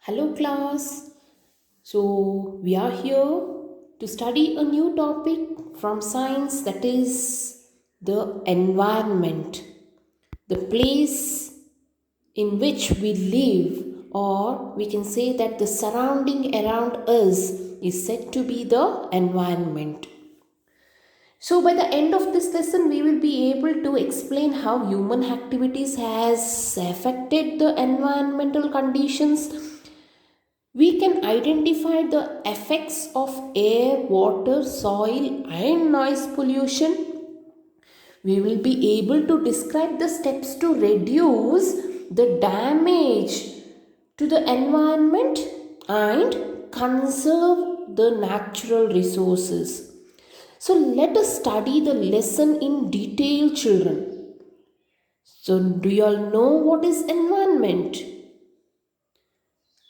Hello, class. So, we are here to study a new topic from science, that is the environment, the place in which we live, or we can say that the surrounding around us is said to be the environment. So, by the end of this lesson, we will be able to explain how human activities has affected the environmental conditions. We can identify the effects of air, water, soil, and noise pollution. We will be able to describe the steps to reduce the damage to the environment and conserve the natural resources. So, let us study the lesson in detail, children. So, do you all know what is environment?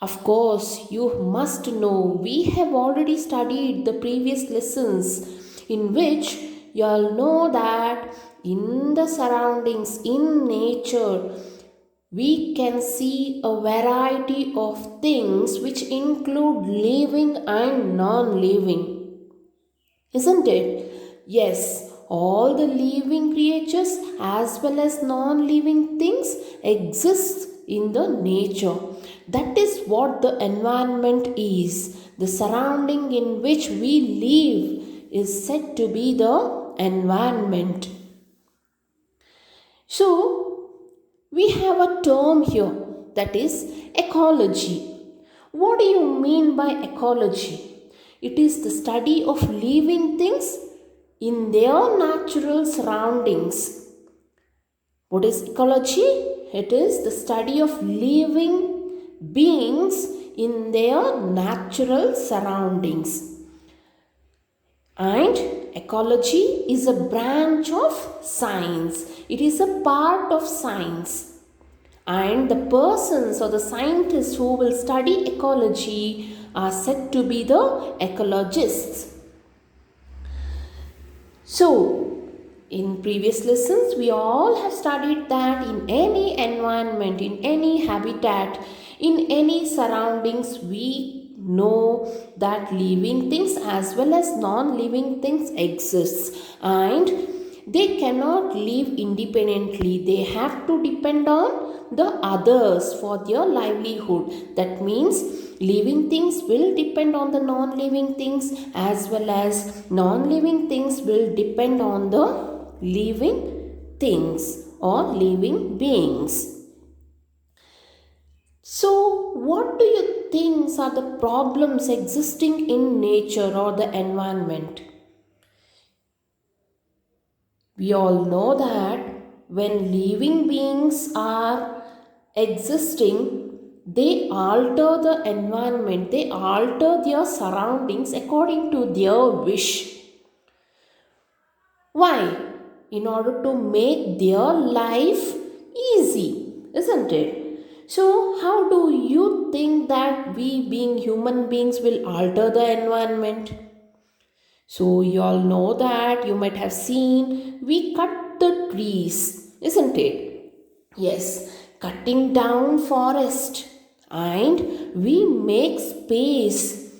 Of course, you must know we have already studied the previous lessons in which you all know that in the surroundings, in nature, we can see a variety of things which include living and non living. Isn't it? Yes, all the living creatures as well as non living things exist in the nature. That is what the environment is. The surrounding in which we live is said to be the environment. So, we have a term here, that is ecology. What do you mean by ecology? It is the study of living things in their natural surroundings. What is ecology? It is the study of living beings in their natural surroundings. And ecology is a branch of science. It is a part of science. And the persons or the scientists who will study ecology are said to be the ecologists. So, in previous lessons, we all have studied that in any environment, in any habitat, in any surroundings, we know that living things as well as non-living things exist, and they cannot live independently. They have to depend on the others for their livelihood. That means living things will depend on the non-living things, as well as non-living things will depend on the living things or living beings. So, what do you think are the problems existing in nature or the environment? We all know that when living beings are existing, they alter the environment, they alter their surroundings according to their wish. Why? In order to make their life easy, isn't it? So, how do you think that we, being human beings, will alter the environment? So, you all know that you might have seen we cut the trees, isn't it? Yes, cutting down forest, and we make space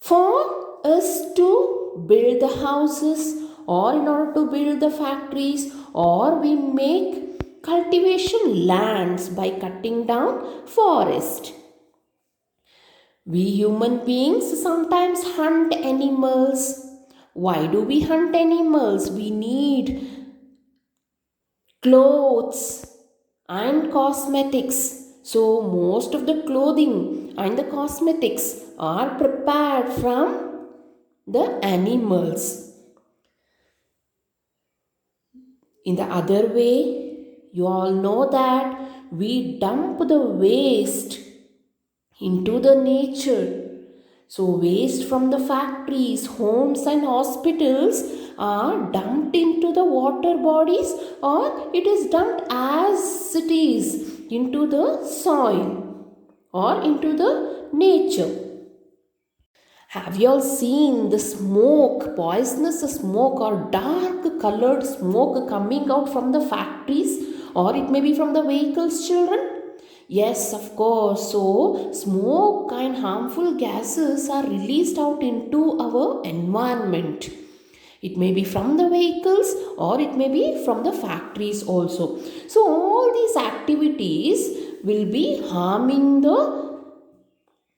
for us to build the houses, or in order to build the factories, or we make cultivation lands by cutting down forest. We human beings sometimes hunt animals. Why do we hunt animals? We need clothes and cosmetics. So, most of the clothing and the cosmetics are prepared from the animals. In the other way, you all know that we dump the waste into the nature. So, waste from the factories, homes, and hospitals are dumped into the water bodies, or it is dumped as it is into the soil or into the nature. Have you all seen the smoke, poisonous smoke or dark colored smoke coming out from the factories, or it may be from the vehicles, children? Yes, of course. So, smoke and harmful gases are released out into our environment. It may be from the vehicles or it may be from the factories also. So, all these activities will be harming the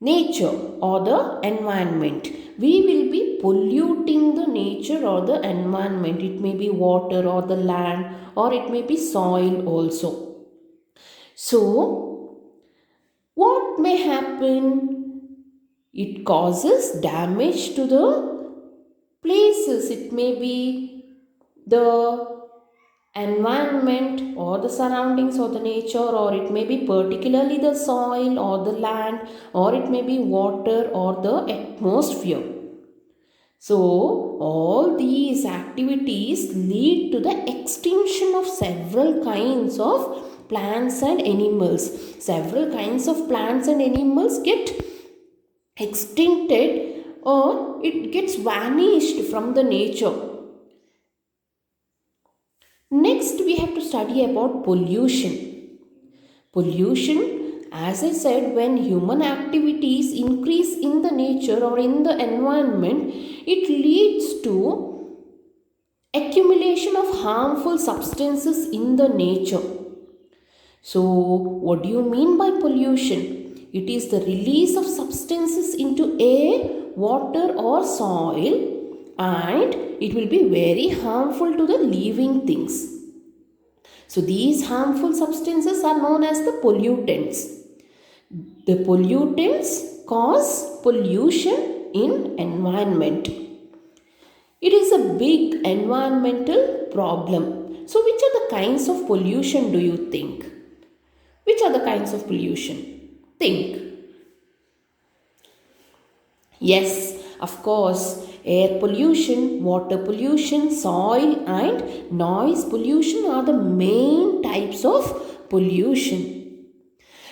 nature or the environment. We will be polluting the nature or the environment. It may be water or the land or it may be soil also. So, what may happen? It causes damage to the places. It may be the environment or the surroundings or the nature, or it may be particularly the soil or the land, or it may be water or the atmosphere. So, all these activities lead to the extinction of several kinds of plants and animals. Several kinds of plants and animals get extincted or it gets vanished from the nature. Next, we have to study about pollution. Pollution, as I said, when human activities increase in the nature or in the environment, it leads to accumulation of harmful substances in the nature. So, what do you mean by pollution? It is the release of substances into air, water, or soil, and it will be very harmful to the living things. So, these harmful substances are known as the pollutants. The pollutants cause pollution in environment. It is a big environmental problem. So, which are the kinds of pollution do you think? Which are the kinds of pollution? Think. Yes, of course, air pollution, water pollution, soil and noise pollution are the main types of pollution.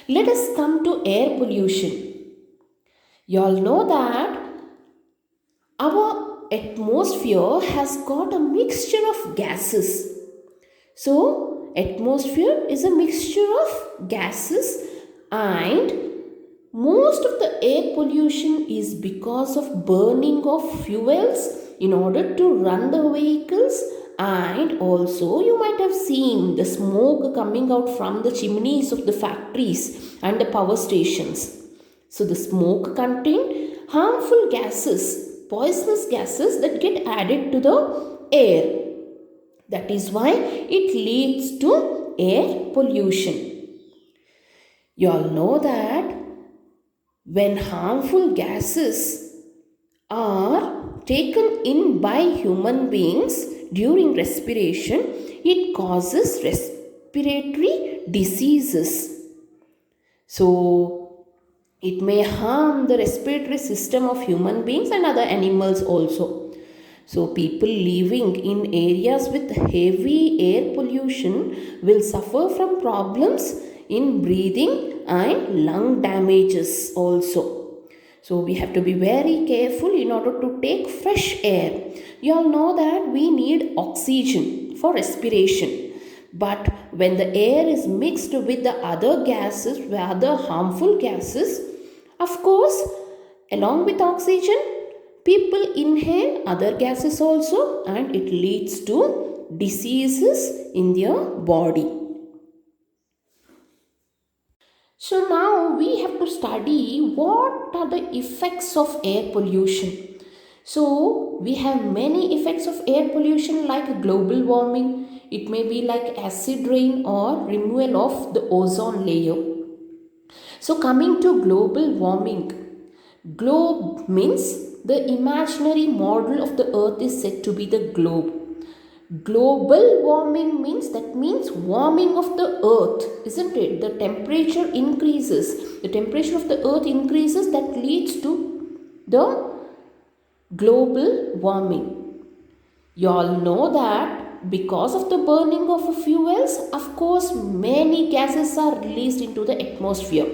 Let us come to air pollution. You all know that our atmosphere has got a mixture of gases. So, atmosphere is a mixture of gases, and most of the air pollution is because of burning of fuels in order to run the vehicles, and also you might have seen the smoke coming out from the chimneys of the factories and the power stations. So the smoke contain harmful gases, poisonous gases that get added to the air. That is why it leads to air pollution. You all know that when harmful gases are taken in by human beings during respiration, it causes respiratory diseases. So, it may harm the respiratory system of human beings and other animals also. So, people living in areas with heavy air pollution will suffer from problems in breathing and lung damages also. So, we have to be very careful in order to take fresh air. You all know that we need oxygen for respiration. But when the air is mixed with the other gases, with other harmful gases, of course, along with oxygen, people inhale other gases also, and it leads to diseases in their body. So now we have to study what are the effects of air pollution. So we have many effects of air pollution like global warming. It may be like acid rain or removal of the ozone layer. So coming to global warming. Globe means the imaginary model of the earth is said to be the globe. Global warming means warming of the earth, isn't it? The temperature increases. The temperature of the earth increases, that leads to the global warming. You all know that because of the burning of fuels, of course, many gases are released into the atmosphere.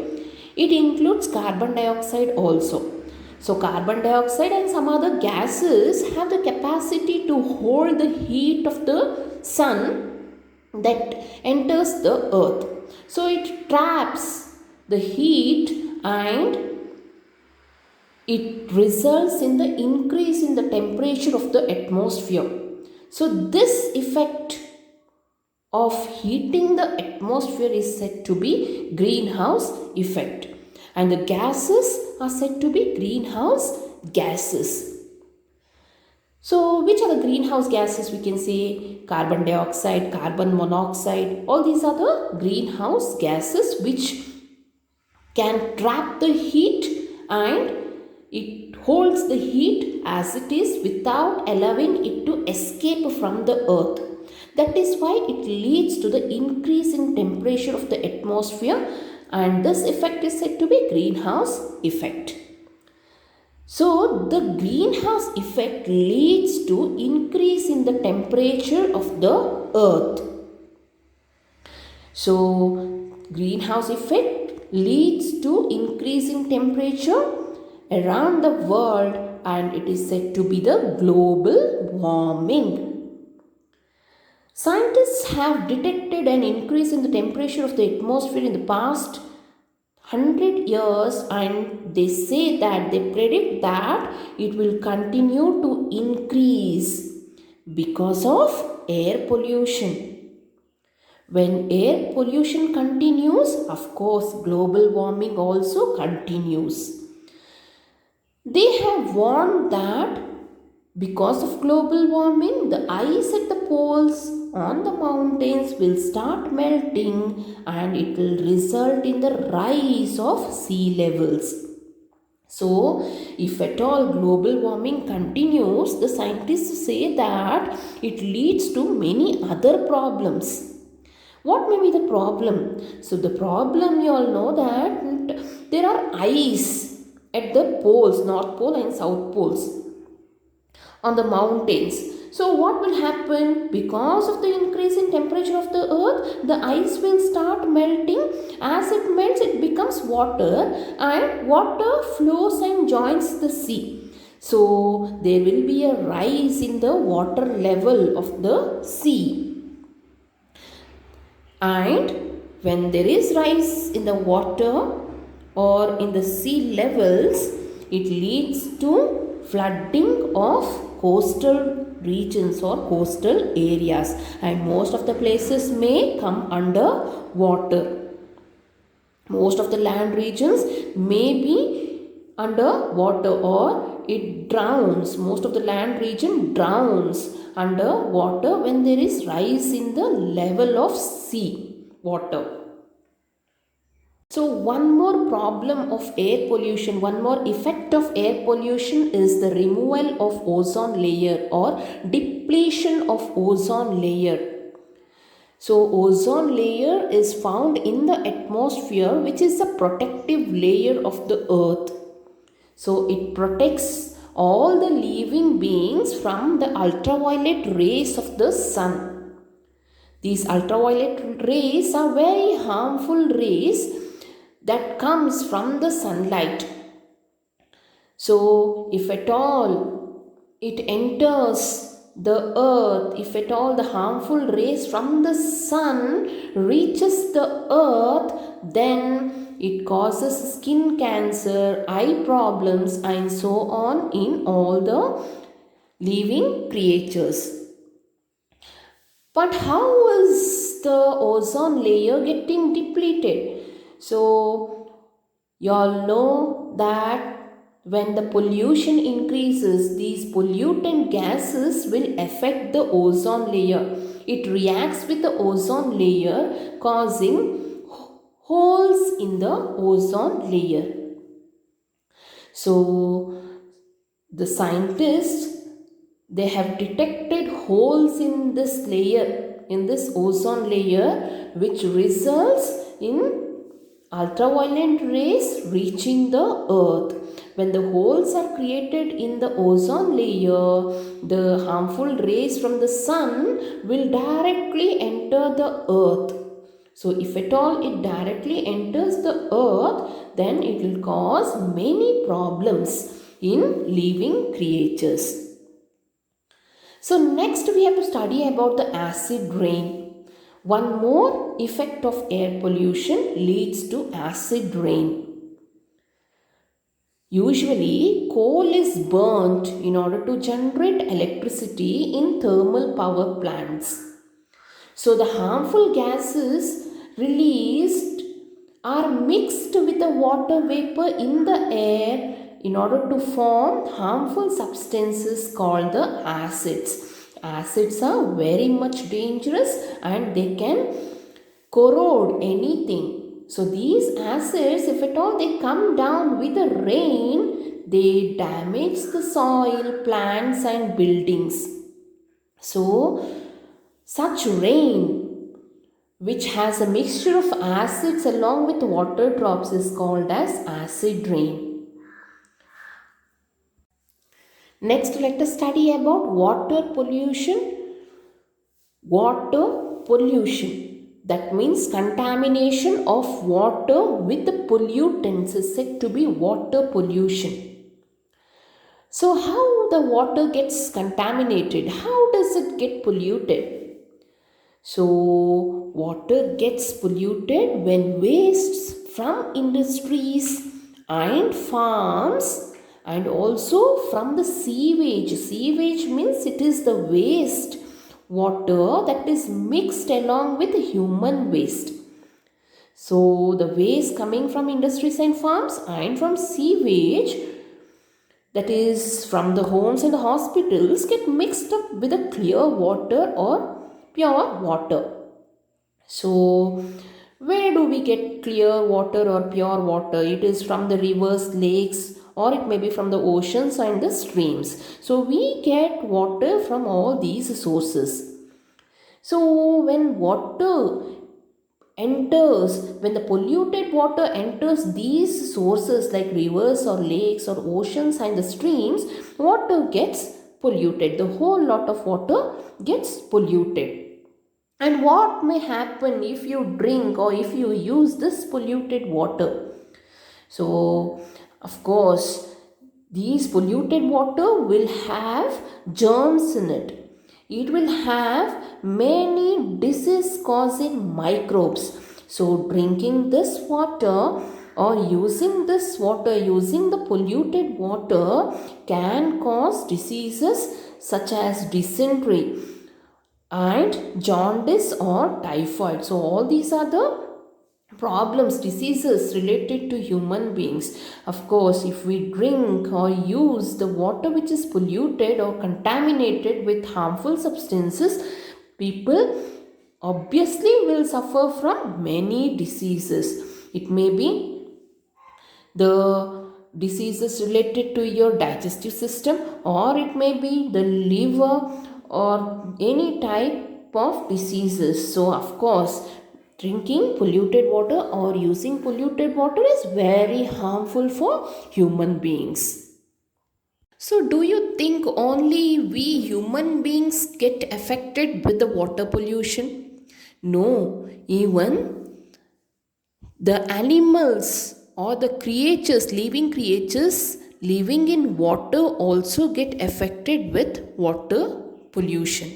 It includes carbon dioxide also. So carbon dioxide and some other gases have the capacity to hold the heat of the sun that enters the earth. So it traps the heat and it results in the increase in the temperature of the atmosphere. So this effect of heating the atmosphere is said to be greenhouse effect, and the gases are said to be greenhouse gases. So which are the greenhouse gases? We can say carbon dioxide, carbon monoxide, all these are the greenhouse gases which can trap the heat and it holds the heat as it is without allowing it to escape from the earth. That is why it leads to the increase in temperature of the atmosphere, and this effect is said to be greenhouse effect. So the greenhouse effect leads to increase in the temperature of the earth. So greenhouse effect leads to increasing temperature around the world, and it is said to be the global warming. Scientists have detected an increase in the temperature of the atmosphere in the past 100 years, and they say that they predict that it will continue to increase because of air pollution. When air pollution continues, of course, global warming also continues. They have warned that because of global warming, the ice at the poles on the mountains will start melting, and it will result in the rise of sea levels. So, if at all global warming continues, the scientists say that it leads to many other problems. What may be the problem? So, the problem, you all know that there are ice at the poles, North Pole and South Poles, on the mountains. So what will happen? Because of the increase in temperature of the earth, the ice will start melting. As it melts, it becomes water, and water flows and joins the sea. So there will be a rise in the water level of the sea. And when there is rise in the water or in the sea levels, it leads to flooding of coastal regions or coastal areas, and most of the places may come under water. Most of the land regions may be under water, or it drowns. Most of the land region drowns under water when there is rise in the level of sea water. So one more problem of air pollution, one more effect of air pollution is the removal of ozone layer or depletion of ozone layer. So ozone layer is found in the atmosphere, which is a protective layer of the earth. So it protects all the living beings from the ultraviolet rays of the sun. These ultraviolet rays are very harmful rays that comes from the sunlight. So if at all it enters the earth, if at all the harmful rays from the sun reaches the earth, then it causes skin cancer, eye problems, and so on in all the living creatures. But how is the ozone layer getting depleted? So, you all know that when the pollution increases, these pollutant gases will affect the ozone layer. It reacts with the ozone layer, causing holes in the ozone layer. So, the scientists, they have detected holes in this layer, in this ozone layer, which results in ultraviolet rays reaching the earth. When the holes are created in the ozone layer, the harmful rays from the sun will directly enter the earth. So if at all it directly enters the earth, then it will cause many problems in living creatures. So next we have to study about the acid rain. One more effect of air pollution leads to acid rain. Usually, coal is burnt in order to generate electricity in thermal power plants. So, the harmful gases released are mixed with the water vapor in the air in order to form harmful substances called the acids. Acids are very much dangerous and they can corrode anything. So these acids, if at all they come down with the rain, they damage the soil, plants and buildings. So such rain which has a mixture of acids along with water drops is called as acid rain. Next, let us study about water pollution. Water pollution, that means contamination of water with the pollutants, is said to be water pollution. So, how the water gets contaminated? How does it get polluted? So, water gets polluted when wastes from industries and farms and also from the sewage. Sewage means it is the waste water that is mixed along with human waste. So the waste coming from industries and farms and from sewage, that is from the homes and the hospitals, get mixed up with the clear water or pure water. So where do we get clear water or pure water? It is from the rivers, lakes, or it may be from the oceans and the streams. So we get water from all these sources. So when water enters, when the polluted water enters these sources like rivers or lakes or oceans and the streams, water gets polluted. The whole lot of water gets polluted. And what may happen if you drink or if you use this polluted water? So, of course, these polluted water will have germs in it. It will have many disease causing microbes. So, drinking this water or using this water, using the polluted water can cause diseases such as dysentery and jaundice or typhoid. So all these are the problems, diseases related to human beings. Of course, if we drink or use the water which is polluted or contaminated with harmful substances, people obviously will suffer from many diseases. It may be the diseases related to your digestive system, or it may be the liver or any type of diseases. So of course, drinking polluted water or using polluted water is very harmful for human beings. So do you think only we human beings get affected with the water pollution? No, even the animals or the creatures, living creatures living in water also get affected with water pollution.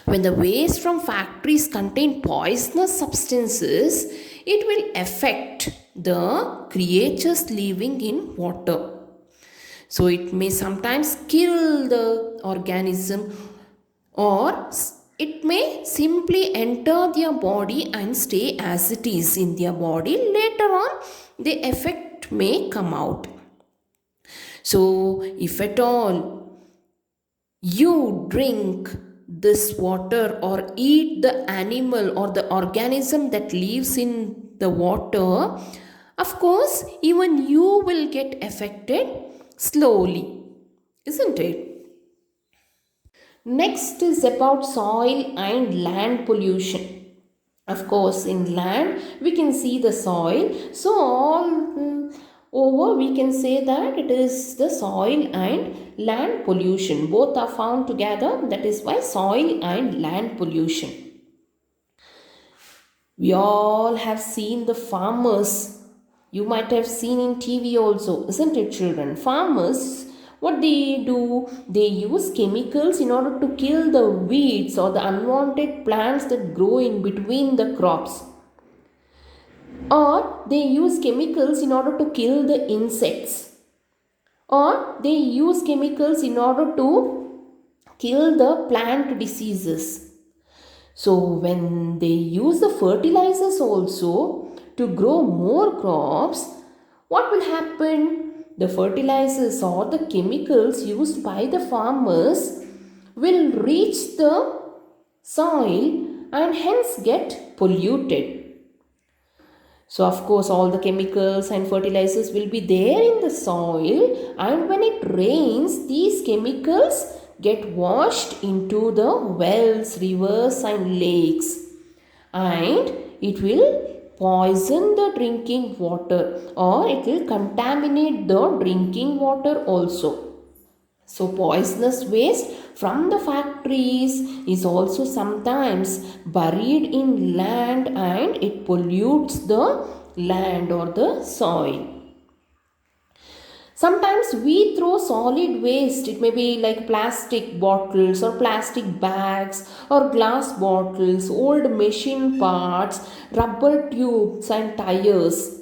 When the waste from factories contain poisonous substances, it will affect the creatures living in water. So it may sometimes kill the organism, or it may simply enter their body and stay as it is in their body. Later on, the effect may come out. So if at all you drink this water or eat the animal or the organism that lives in the water, of course, even you will get affected slowly, isn't it? Next is about soil and land pollution. Of course, in land we can see the soil. So all over we can say that it is the soil and land pollution. Both are found together. That is why soil and land pollution. We all have seen the farmers. You might have seen in TV also, isn't it, children? Farmers What they do, they use chemicals in order to kill the weeds or the unwanted plants that grow in between the crops, or they use chemicals in order to kill the insects, or they use chemicals in order to kill the plant diseases. So when they use the fertilizers also to grow more crops, what will happen? The fertilizers or the chemicals used by the farmers will reach the soil and hence get polluted. So of course all the chemicals and fertilizers will be there in the soil, and when it rains, these chemicals get washed into the wells, rivers and lakes, and it will poison the drinking water, or it will contaminate the drinking water also. So poisonous waste from the factories is also sometimes buried in land, and it pollutes the land or the soil. Sometimes we throw solid waste. It may be like plastic bottles or plastic bags or glass bottles, old machine parts, rubber tubes and tires,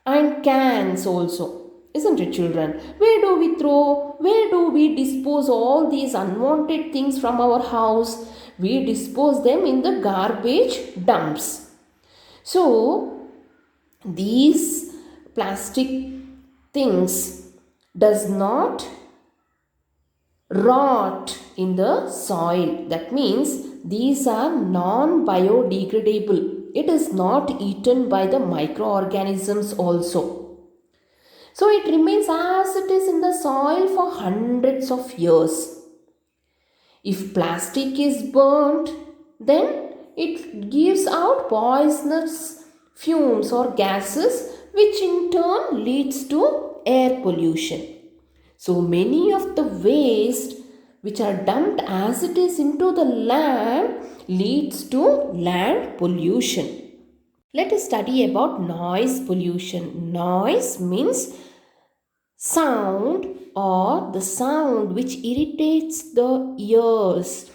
and cans also. Isn't it, children? Where do we throw? Where do we dispose all these unwanted things from our house? We dispose them in the garbage dumps. So, these plastic things does not rot in the soil. That means these are non-biodegradable. It is not eaten by the microorganisms also. So it remains as it is in the soil for hundreds of years. If plastic is burnt, then it gives out poisonous fumes or gases, which in turn leads to air pollution. So many of the waste which are dumped as it is into the land leads to land pollution. Let us study about noise pollution. Noise means sound, or the sound which irritates the ears.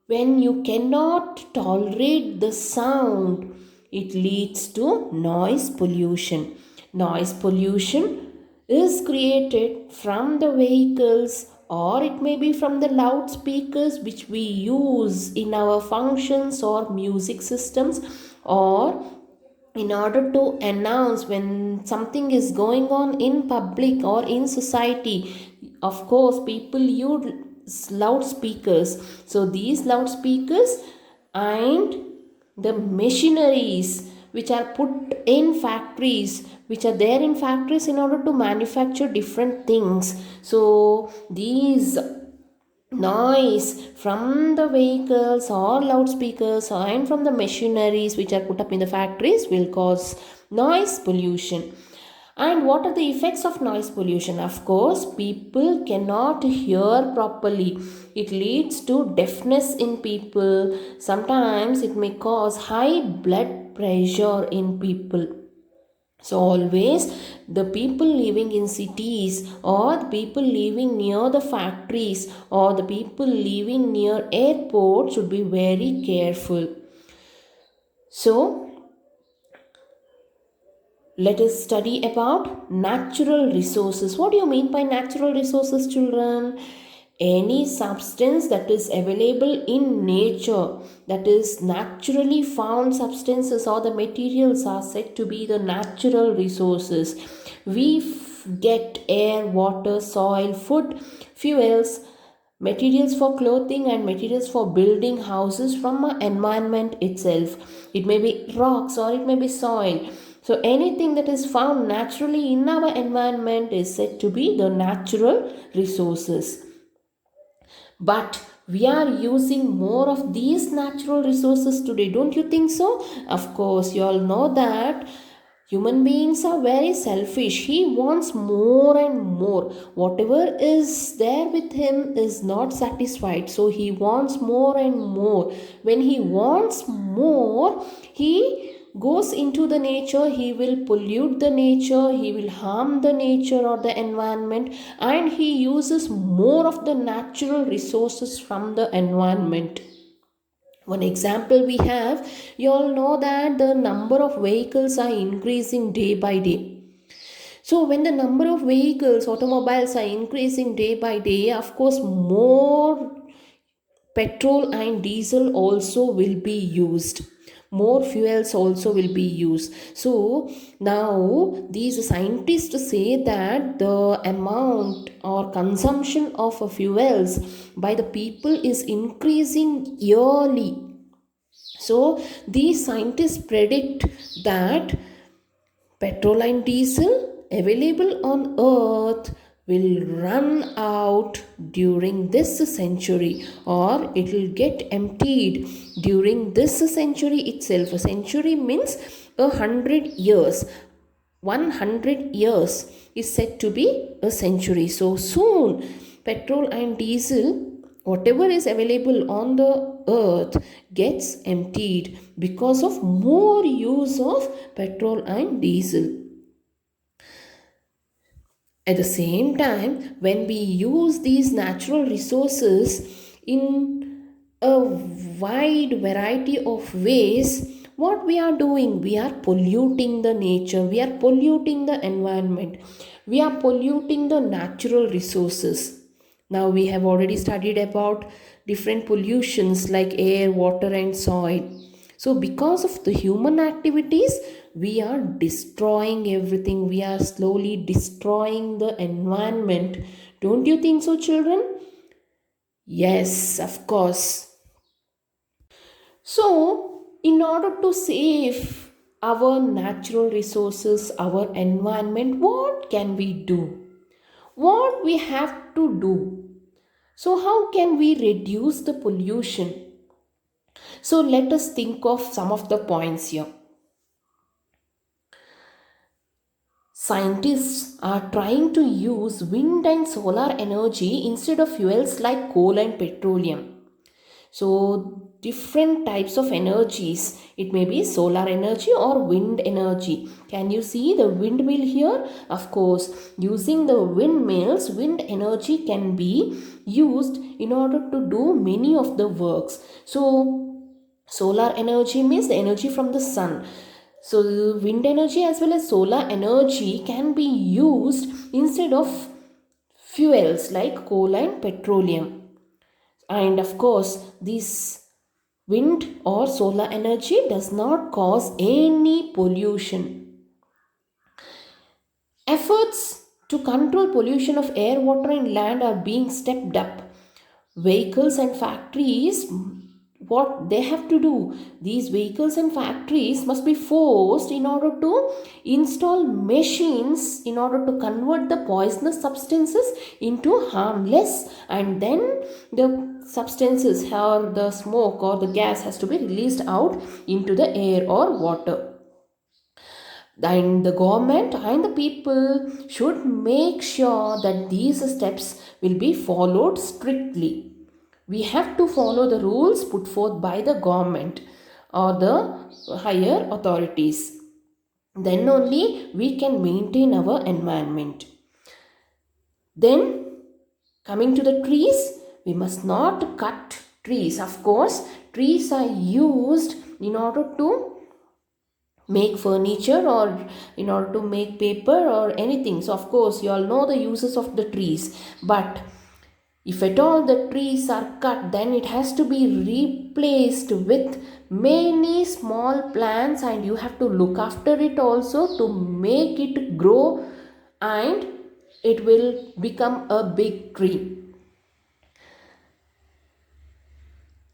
When you cannot tolerate the sound, it leads to noise pollution. Noise pollution is created from the vehicles, or it may be from the loudspeakers which we use in our functions or music systems, or in order to announce when something is going on in public or in society. Of course, people use loudspeakers. So these loudspeakers and the machineries which are put in factories, which are there in factories in order to manufacture different things. So these noise from the vehicles or loudspeakers and from the machineries which are put up in the factories will cause noise pollution. And what are the effects of noise pollution? Of course, people cannot hear properly. It leads to deafness in people. Sometimes it may cause high blood pressure in people. So always the people living in cities, or the people living near the factories, or the people living near airports should be very careful. So let us study about natural resources. What do you mean by natural resources, children? Any substance that is available in nature, that is naturally found substances, or the materials are said to be the natural resources. We get air, water, soil, food, fuels, materials for clothing and materials for building houses from our environment itself. It may be rocks or it may be soil. So anything that is found naturally in our environment is said to be the natural resources. But we are using more of these natural resources today. Don't you think so? Of course, you all know that human beings are very selfish. He wants more and more. Whatever is there with him is not satisfied. So he wants more and more. When he wants more, he goes into the nature, he will pollute the nature, he will harm the nature or the environment, and he uses more of the natural resources from the environment. One example we have, you all know that the number of vehicles are increasing day by day. So when the number of vehicles, automobiles are increasing day by day, of course more petrol and diesel also will be used, more fuels also will be used. So now these scientists say that the amount or consumption of fuels by the people is increasing yearly. So these scientists predict that petrol and diesel available on earth will run out during this century, or it will get emptied during this century itself. A century means 100 years. 100 years is said to be a century. So soon petrol and diesel, whatever is available on the earth, gets emptied because of more use of petrol and diesel. At the same time, when we use these natural resources in a wide variety of ways, what we are doing? We are polluting the nature, we are polluting the environment, we are polluting the natural resources. Now we have already studied about different pollutions like air, water, and soil. So because of the human activities, we are destroying everything. We are slowly destroying the environment. Don't you think so, children? Yes, of course. So, in order to save our natural resources, our environment, what can we do? What we have to do? So, how can we reduce the pollution? So, let us think of some of the points here. Scientists are trying to use wind and solar energy instead of fuels like coal and petroleum. So, different types of energies. It may be solar energy or wind energy. Can you see the windmill here? Of course, using the windmills, wind energy can be used in order to do many of the works. So, solar energy means the energy from the sun. So, wind energy as well as solar energy can be used instead of fuels like coal and petroleum. And of course, this wind or solar energy does not cause any pollution. Efforts to control pollution of air, water, and land are being stepped up. Vehicles and factories, what they have to do, these vehicles and factories must be forced in order to install machines in order to convert the poisonous substances into harmless, and then the substances or the smoke or the gas has to be released out into the air or water. Then the government and the people should make sure that these steps will be followed strictly. We have to follow the rules put forth by the government or the higher authorities. Then only we can maintain our environment. Then, coming to the trees, we must not cut trees. Of course, trees are used in order to make furniture or in order to make paper or anything. So of course you all know the uses of the trees, but if at all the trees are cut, then it has to be replaced with many small plants, and you have to look after it also to make it grow, and it will become a big tree.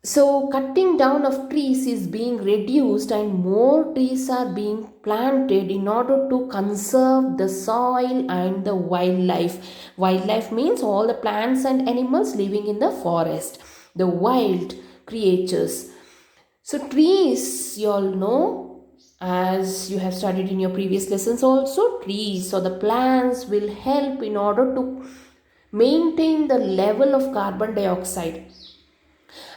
So cutting down of trees is being reduced and more trees are being planted in order to conserve the soil and the wildlife. Wildlife means all the plants and animals living in the forest, the wild creatures. So trees, you all know, as you have studied in your previous lessons also, trees or the plants will help in order to maintain the level of carbon dioxide,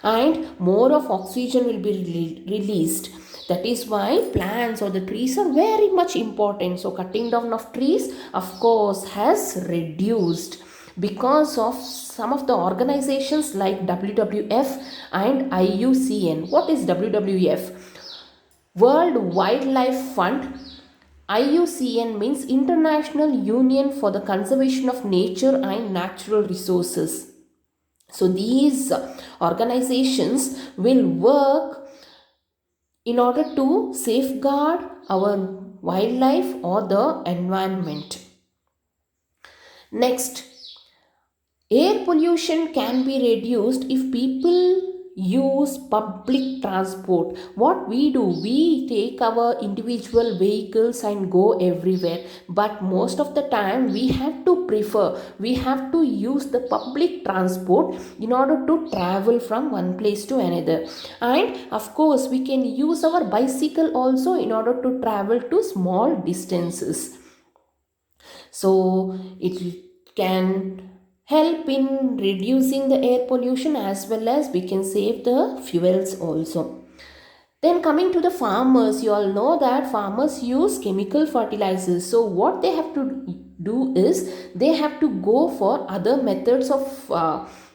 and more of oxygen will be released. That is why plants or the trees are very much important. So cutting down of trees, of course, has reduced because of some of the organizations like WWF and IUCN. What is WWF? World Wildlife Fund. IUCN means International Union for the Conservation of Nature and Natural Resources. So these organizations will work in order to safeguard our wildlife or the environment. Next, air pollution can be reduced if people use public transport. What we do, we take our individual vehicles and go everywhere, but most of the time we have to use the public transport in order to travel from one place to another. And of course, we can use our bicycle also in order to travel to small distances. So it can help in reducing the air pollution, as well as we can save the fuels also. Then coming to the farmers, you all know that farmers use chemical fertilizers. So what they have to do is they have to go for other methods of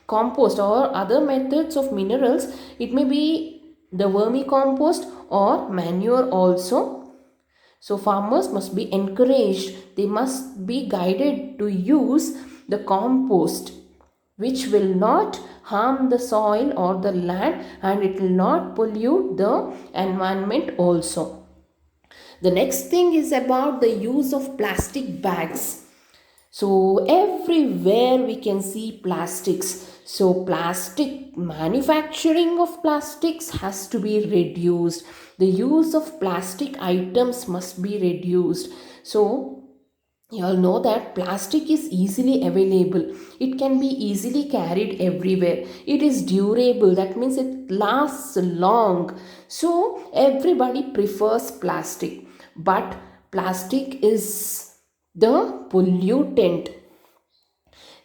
compost or other methods of minerals. It may be the vermicompost or manure also. So farmers must be encouraged, they must be guided to use the compost, which will not harm the soil or the land, and it will not pollute the environment also. The next thing is about the use of plastic bags. So everywhere we can see plastics. So plastic manufacturing of plastics has to be reduced. The use of plastic items must be reduced. So you all know that plastic is easily available. It can be easily carried everywhere. It is durable. That means it lasts long. So everybody prefers plastic. But plastic is the pollutant.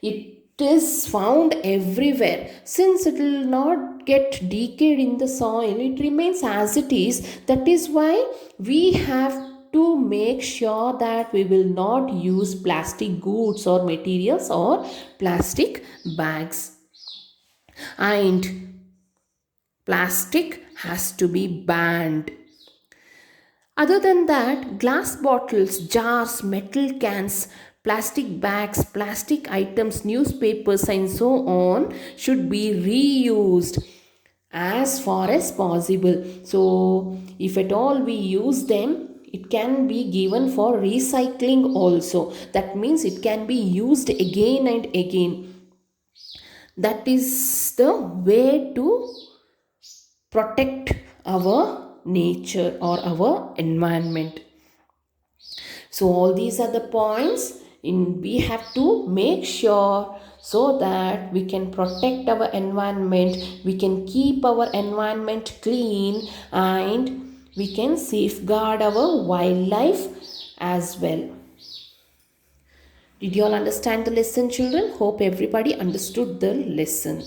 It is found everywhere. Since it will not get decayed in the soil, it remains as it is. That is why we have to make sure that we will not use plastic goods or materials or plastic bags. And plastic has to be banned. Other than that, glass bottles, jars, metal cans, plastic bags, plastic items, newspapers, and so on should be reused as far as possible. So, if at all we use them, it can be given for recycling also. That means it can be used again and again. That is the way to protect our nature or our environment. So all these are the points we have to make sure, so that we can protect our environment, we can keep our environment clean, and we can safeguard our wildlife as well. Did you all understand the lesson, children? Hope everybody understood the lesson.